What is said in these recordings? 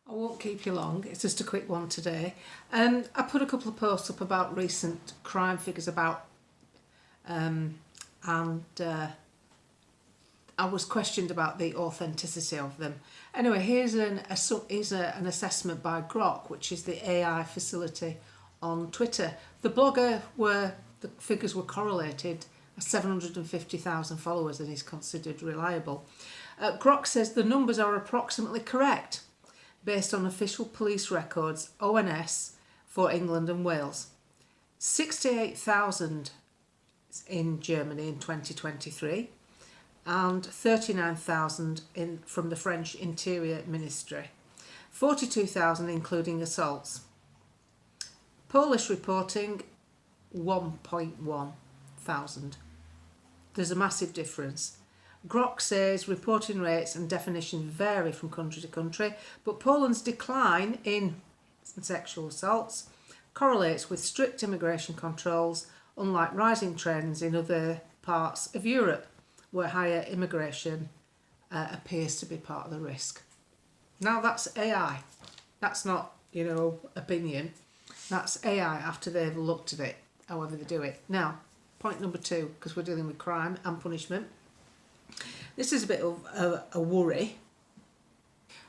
I won't keep you long, it's just a quick one today. I put a couple of posts up about recent crime figures and I was questioned about the authenticity of them. Anyway, here's an assessment by Grock, which is the AI facility on Twitter. The blogger where the figures were correlated has 750,000 followers and is considered reliable. Grock says the numbers are approximately correct based on official police records, ONS, for England and Wales. 68,000 in Germany in 2023 and 39,000 from the French Interior Ministry. 42,000 including assaults. Polish reporting 1.1 thousand. There's a massive difference. Grock says reporting rates and definitions vary from country to country, but Poland's decline in sexual assaults correlates with strict immigration controls, unlike rising trends in other parts of Europe, where higher immigration appears to be part of the risk. Now that's AI. That's not, opinion. That's AI after they've looked at it, however they do it. Now, point number 2, because we're dealing with crime and punishment. This is a bit of a worry.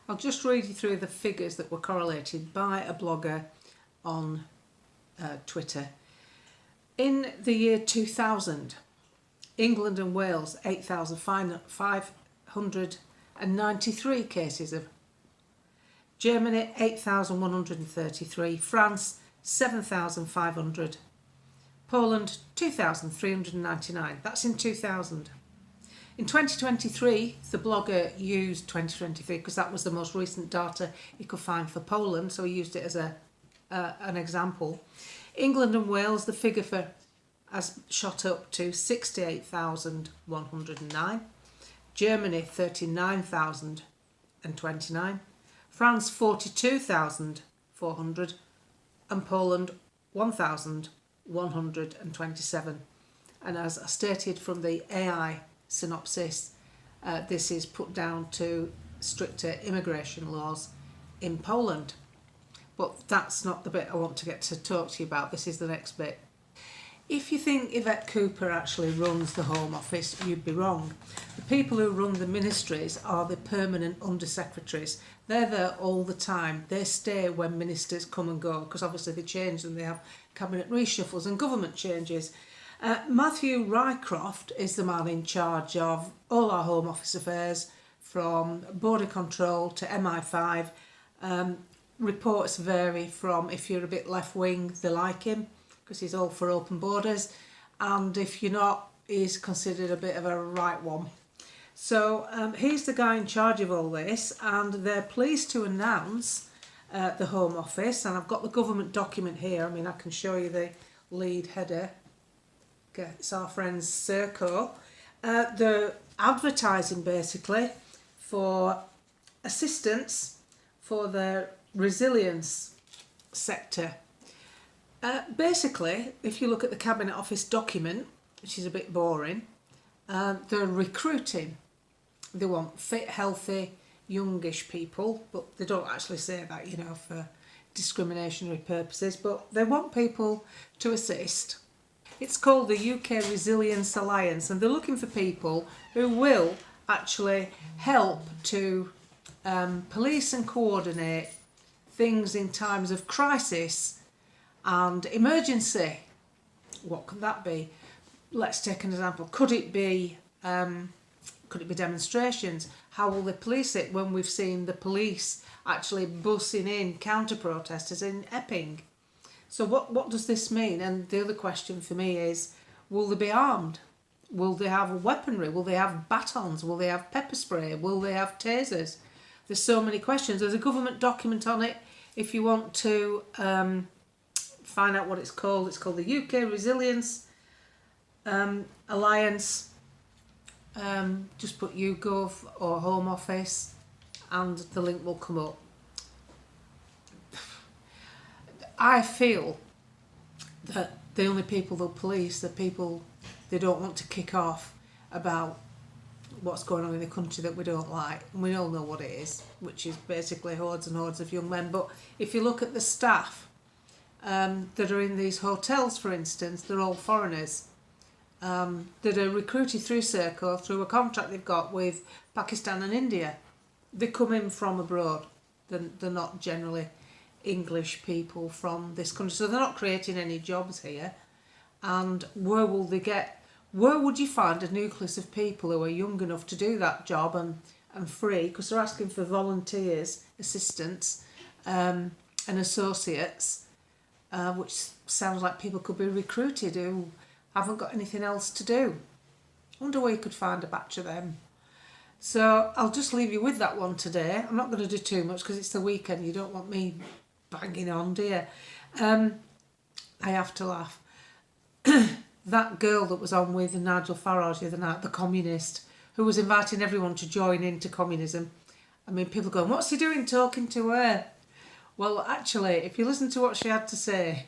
I'll just read you through the figures that were correlated by a blogger on Twitter. In the year 2000, England and Wales, 8,593 cases of Germany, 8,133, France, 7,500, Poland, 2,399. That's in 2000. In 2023, the blogger used 2023 because that was the most recent data he could find for Poland, so he used it as an example. England and Wales, the figure has shot up to 68,109. Germany, 39,029. France, 42,400. And Poland, 1,127. And as I stated from the AI synopsis, this is put down to stricter immigration laws in Poland. But that's not the bit I want to get to talk to you about. This is the next bit. If you think Yvette Cooper actually runs the Home Office, you'd be wrong. The people who run the ministries are the permanent undersecretaries. They're there all the time. They stay when ministers come and go, because obviously they change and they have cabinet reshuffles and government changes. Matthew Rycroft is the man in charge of all our Home Office affairs, from border control to MI5. Reports vary from, if you're a bit left-wing, they like him because he's all for open borders, and if you're not, he's considered a bit of a right one. So he's the guy in charge of all this, and they're pleased to announce the Home Office, and I've got the government document here. I mean, I can show you the lead header. It's our friends SERCO. They're advertising basically for assistance for their resilience sector. Basically, if you look at the Cabinet Office document, which is a bit boring, they're recruiting. They want fit, healthy, youngish people, but they don't actually say that, for discriminationary purposes, but they want people to assist. It's called the UK Resilience Alliance, and they're looking for people who will actually help to police and coordinate things in times of crisis and emergency. What could that be? Let's take an example. Could it be demonstrations? How will they police it when we've seen the police actually bussing in counter-protesters in Epping? So what does this mean? And the other question for me is, will they be armed? Will they have weaponry? Will they have batons? Will they have pepper spray? Will they have tasers? There's so many questions. There's a government document on it. If you want to find out what it's called the UK Resilience Alliance. Just put YouGov or Home Office and the link will come up. I feel that the only people they'll police are people they don't want to kick off about what's going on in the country that we don't like, and we all know what it is, which is basically hordes and hordes of young men. But if you look at the staff that are in these hotels, for instance, they're all foreigners that are recruited through SERCO, through a contract they've got with Pakistan and India. They come in from abroad. They're not generally English people from this country, so they're not creating any jobs here. And where would you find a nucleus of people who are young enough to do that job and free, because they're asking for volunteers, assistants and associates, which sounds like people could be recruited who haven't got anything else to do. I wonder where you could find a batch of them. So I'll just leave you with that one today. I'm not going to do too much because it's the weekend. You don't want me banging on, do you? I have to laugh. That girl that was on with Nigel Farage the other night, the communist, who was inviting everyone to join into communism. I mean, people going, what's he doing talking to her? Well, actually, if you listen to what she had to say,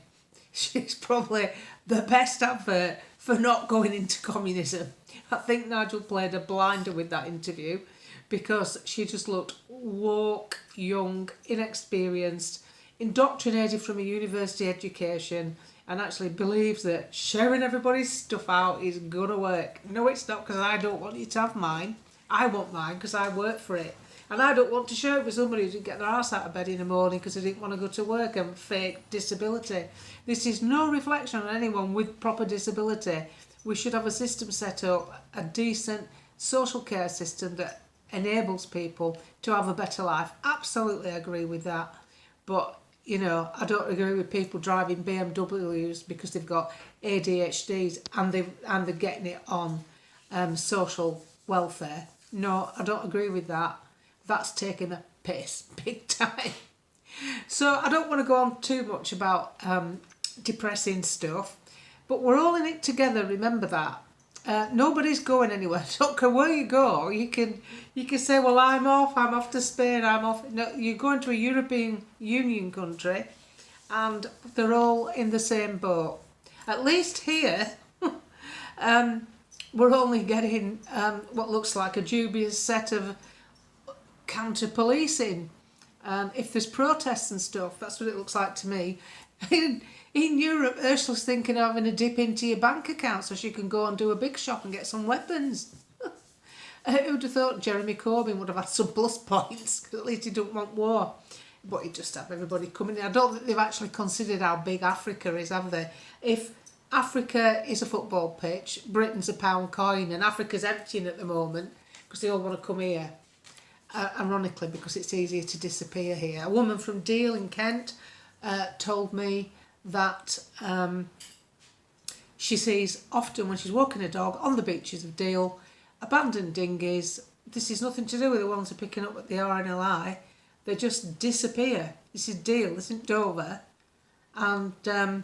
she's probably the best advert for not going into communism. I think Nigel played a blinder with that interview because she just looked woke, young, inexperienced, indoctrinated from a university education, and actually believes that sharing everybody's stuff out is going to work. No, it's not, because I don't want you to have mine. I want mine because I work for it. And I don't want to share it with somebody who didn't get their arse out of bed in the morning because they didn't want to go to work and fake disability. This is no reflection on anyone with proper disability. We should have a system set up, a decent social care system that enables people to have a better life. Absolutely agree with that. But, you know, I don't agree with people driving BMWs because they've got ADHDs and they're getting it on social welfare. No, I don't agree with that. That's taking a piss, big time. So I don't want to go on too much about depressing stuff, but we're all in it together, remember that. Nobody's going anywhere. Don't care where you go. You can say, well, I'm off to Spain, I'm off. No, you're going to a European Union country and they're all in the same boat. At least here, we're only getting what looks like a dubious set of counter-policing. If there's protests and stuff, that's what it looks like to me. In Europe, Ursula's thinking of having a dip into your bank account so she can go and do a big shop and get some weapons. Who'd have thought Jeremy Corbyn would have had some plus points, because at least he don't want war. But he'd just have everybody coming in. I don't think they've actually considered how big Africa is, have they? If Africa is a football pitch, Britain's a pound coin, and Africa's emptying at the moment because they all want to come here. Ironically, because it's easier to disappear here. A woman from Deal in Kent told me that she sees often when she's walking a dog on the beaches of Deal, abandoned dinghies. This is nothing to do with the ones who are picking up at the RNLI. They just disappear. This is Deal, this isn't Dover. And do you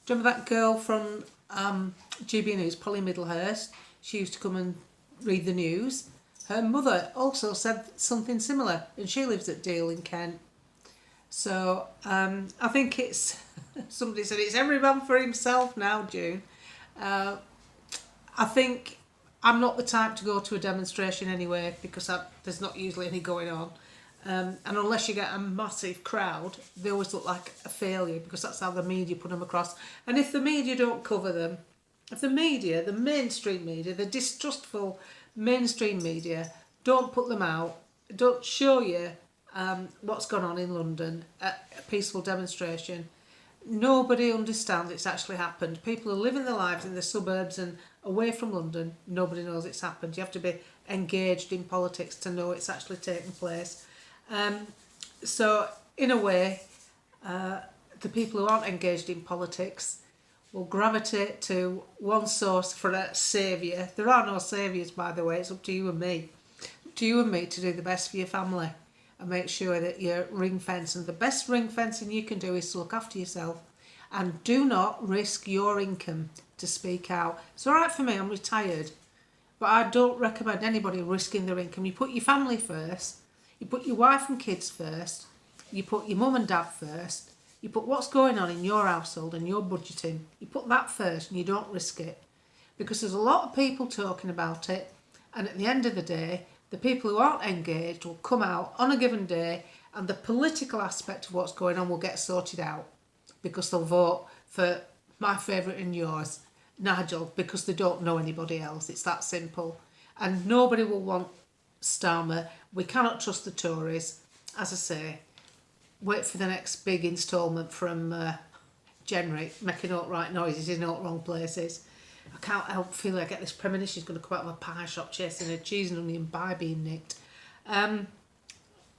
remember that girl from GB News, Polly Middlehurst? She used to come and read the news. Her mother also said something similar, and she lives at Deal in Kent. So I think it's, somebody said it's every man for himself now, June. I think I'm not the type to go to a demonstration anyway, because there's not usually any going on. And unless you get a massive crowd, they always look like a failure, because that's how the media put them across. And if the media don't cover them, if the media, the mainstream media, the distrustful mainstream media don't put them out, don't show you what's gone on in London at a peaceful demonstration, nobody understands it's actually happened. People are living their lives in the suburbs and away from London. Nobody knows it's happened. You have to be engaged in politics to know it's actually taken place. So in a way, the people who aren't engaged in politics will gravitate to one source for a saviour. There are no saviours, by the way. It's up to you and me. Up to you and me to do the best for your family and make sure that you're ring fenced. And the best ring fencing you can do is to look after yourself and do not risk your income to speak out. It's all right for me, I'm retired, but I don't recommend anybody risking their income. You put your family first, you put your wife and kids first, you put your mum and dad first, you put what's going on in your household and your budgeting, you put that first and you don't risk it. Because there's a lot of people talking about it, And at the end of the day, the people who aren't engaged will come out on a given day, and the political aspect of what's going on will get sorted out because they'll vote for my favourite and yours, Nigel, because they don't know anybody else. It's that simple. And nobody will want Starmer. We cannot trust the Tories. As I say, wait for the next big instalment from January, making all right noises in all wrong places. I can't help feeling I get this premonition she's going to come out of a pie shop chasing a cheese and onion pie being nicked.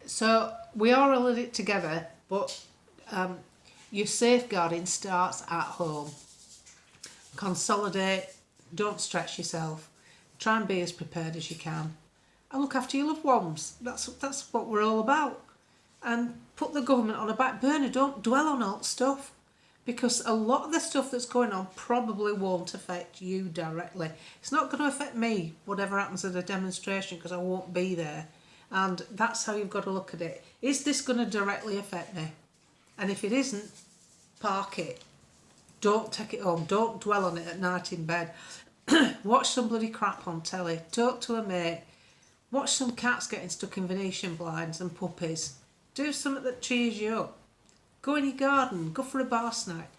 So we are all in it together, but your safeguarding starts at home. Consolidate, don't stretch yourself, try and be as prepared as you can, and look after your loved ones. That's what we're all about. And put the government on a back burner. Don't dwell on old stuff, because a lot of the stuff that's going on probably won't affect you directly. It's not going to affect me, whatever happens at a demonstration, because I won't be there. And that's how you've got to look at it. Is this going to directly affect me? And if it isn't, park it. Don't take it home. Don't dwell on it at night in bed. Watch some bloody crap on telly. Talk to a mate. Watch some cats getting stuck in Venetian blinds and puppies. Do something that cheers you up. Go in your garden. Go for a bar snack.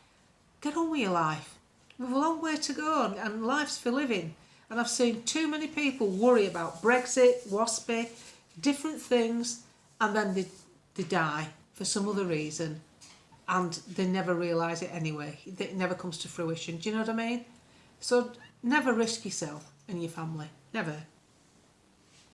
Get on with your life. We've a long way to go, and life's for living. And I've seen too many people worry about Brexit, WASPy, different things, and then they die for some other reason. And they never realise it anyway. It never comes to fruition. Do you know what I mean? So never risk yourself and your family. Never.